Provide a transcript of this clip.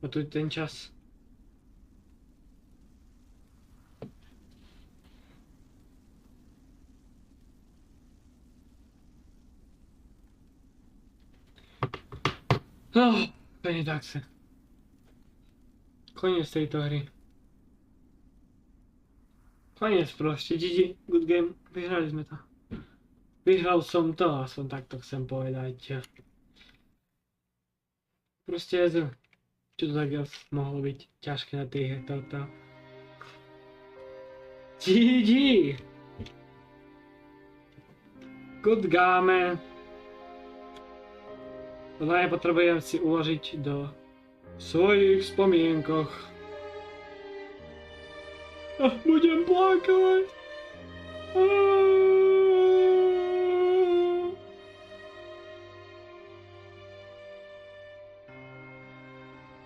A tu ten čas. No, koniec akce. Koniec tejto hry. Koniec proste, GG, good game, vyhrali sme to. Vyhral som to, aspoň takto chcem povedať. Proste, čo to tak viac mohlo byť ťažké na tej hre toto. GG! Good game. To potrebujem si uložiť do svojich spomienkoch. Budem plakať.